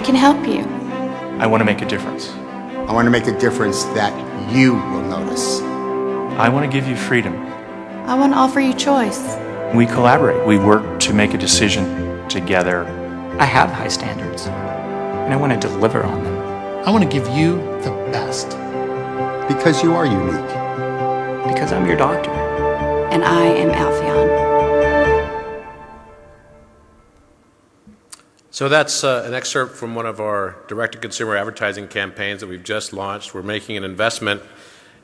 can help you. I want to make a difference. I want to make a difference that you will notice. I want to give you freedom. I want to offer you choice. We collaborate. We work to make a decision together. I have high standards, and I want to deliver on them. I want to give you the best. Because you are unique. Because I'm your doctor. And I am Alphaeon. So that's an excerpt from one of our direct-to-consumer advertising campaigns that we've just launched. We're making an investment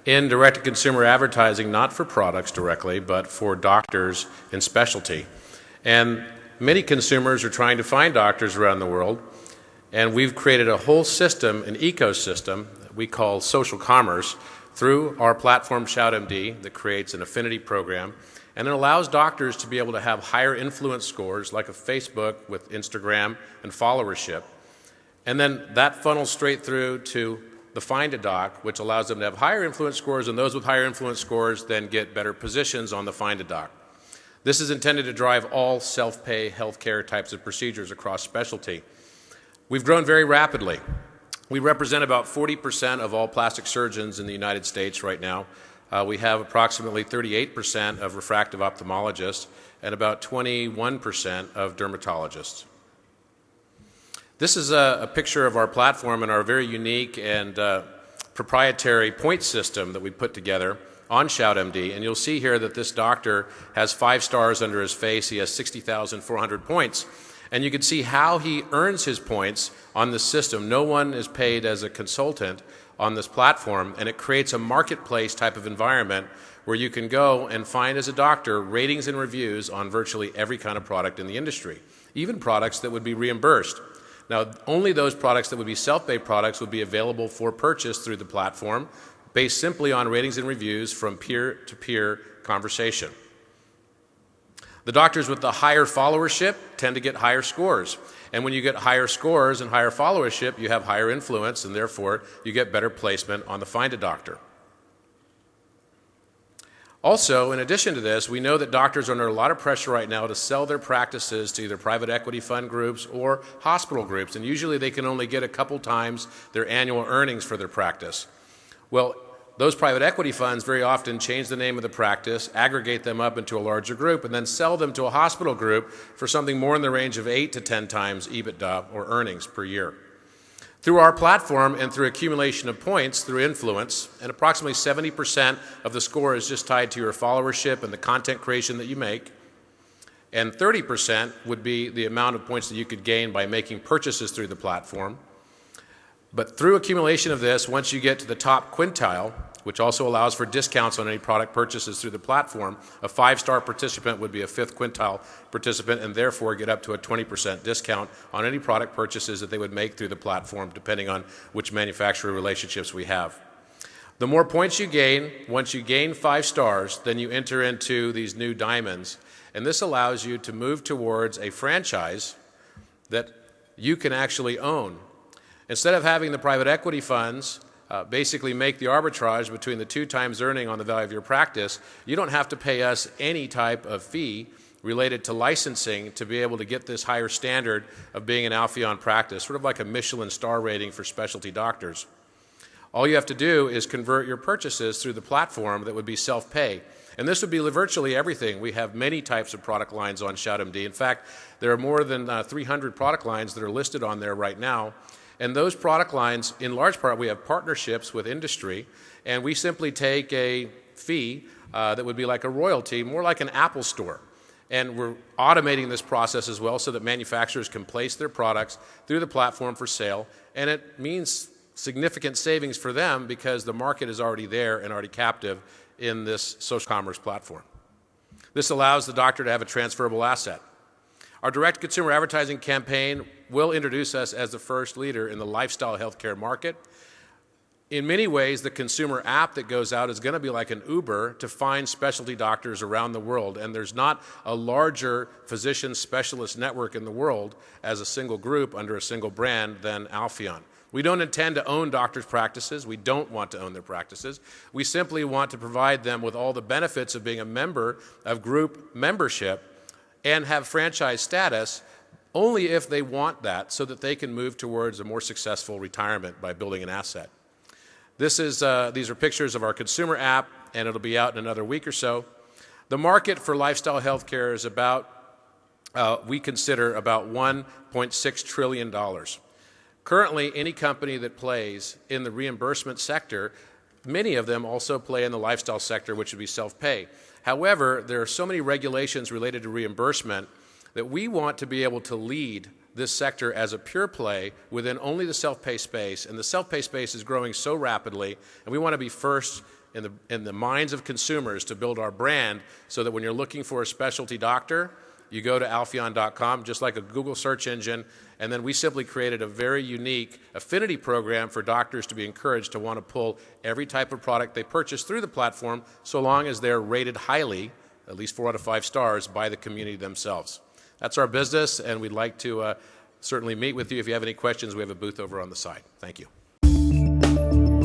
in direct-to-consumer advertising, not for products directly, but for doctors in specialty. And many consumers are trying to find doctors around the world, and we've created a whole system, an ecosystem that we call social commerce, through our platform ShoutMD that creates an affinity program, and it allows doctors to be able to have higher influence scores like a Facebook with Instagram and followership. And then that funnels straight through to the Find a Doc, which allows them to have higher influence scores, and those with higher influence scores then get better positions on the Find a Doc. This is intended to drive all self-pay healthcare types of procedures across specialty. We've grown very rapidly. We represent about 40% of all plastic surgeons in the United States right now. We have approximately 38% of refractive ophthalmologists and about 21% of dermatologists. This is a picture of our platform and our very unique and proprietary point system that we put together on ShoutMD. And you'll see here that this doctor has 5 stars under his face. He has 60,400 points. And you can see how he earns his points on this system. No one is paid as a consultant on this platform, and it creates a marketplace type of environment where you can go and find as a doctor ratings and reviews on virtually every kind of product in the industry, even products that would be reimbursed. Now, only those products that would be self-pay products would be available for purchase through the platform based simply on ratings and reviews from peer-to-peer conversation. The doctors with the higher followership tend to get higher scores. And when you get higher scores and higher followership, you have higher influence, and therefore you get better placement on the Find a Doctor. Also, in addition to this, we know that doctors are under a lot of pressure right now to sell their practices to either private equity fund groups or hospital groups, and usually they can only get a couple times their annual earnings for their practice. Well, those private equity funds very often change the name of the practice, aggregate them up into a larger group, and then sell them to a hospital group for something more in the range of 8 to 10 times EBITDA or earnings per year. Through our platform and through accumulation of points through influence, and approximately 70% of the score is just tied to your followership and the content creation that you make, and 30% would be the amount of points that you could gain by making purchases through the platform. But through accumulation of this, once you get to the top quintile, which also allows for discounts on any product purchases through the platform, a 5-star participant would be a 5th quintile participant and therefore get up to a 20% discount on any product purchases that they would make through the platform, depending on which manufacturer relationships we have. The more points you gain, once you gain 5 stars, then you enter into these new diamonds, and this allows you to move towards a franchise that you can actually own. Instead of having the private equity funds basically make the arbitrage between the 2 times earning on the value of your practice, you don't have to pay us any type of fee related to licensing to be able to get this higher standard of being an Alphaeon practice, sort of like a Michelin star rating for specialty doctors. All you have to do is convert your purchases through the platform that would be self-pay. And this would be virtually everything. We have many types of product lines on ShoutMD. In fact, there are more than 300 product lines that are listed on there right now. And those product lines, in large part, we have partnerships with industry, and we simply take a fee that would be like a royalty, more like an Apple store. And we're automating this process as well so that manufacturers can place their products through the platform for sale, and it means significant savings for them because the market is already there and already captive in this social commerce platform. This allows the doctor to have a transferable asset. Our direct-to-consumer advertising campaign will introduce us as the first leader in the lifestyle healthcare market. In many ways, the consumer app that goes out is going to be like an Uber to find specialty doctors around the world, and there's not a larger physician specialist network in the world as a single group under a single brand than Alphaeon. We don't intend to own doctors' practices. We don't want to own their practices. We simply want to provide them with all the benefits of being a member of group membership and have franchise status only if they want that so that they can move towards a more successful retirement by building an asset. These are pictures of our consumer app, and it'll be out in another week or so. The market for lifestyle healthcare is we consider about $1.6 trillion. Currently, any company that plays in the reimbursement sector, many of them also play in the lifestyle sector, which would be self-pay. However, there are so many regulations related to reimbursement that we want to be able to lead this sector as a pure play within only the self-pay space, and the self-pay space is growing so rapidly, and we want to be first in the minds of consumers to build our brand so that when you're looking for a specialty doctor, you go to Alphaeon.com, just like a Google search engine, and then we simply created a very unique affinity program for doctors to be encouraged to want to pull every type of product they purchase through the platform, so long as they're rated highly, at least 4 out of 5 stars, by the community themselves. That's our business, and we'd like to certainly meet with you. If you have any questions, we have a booth over on the side. Thank you.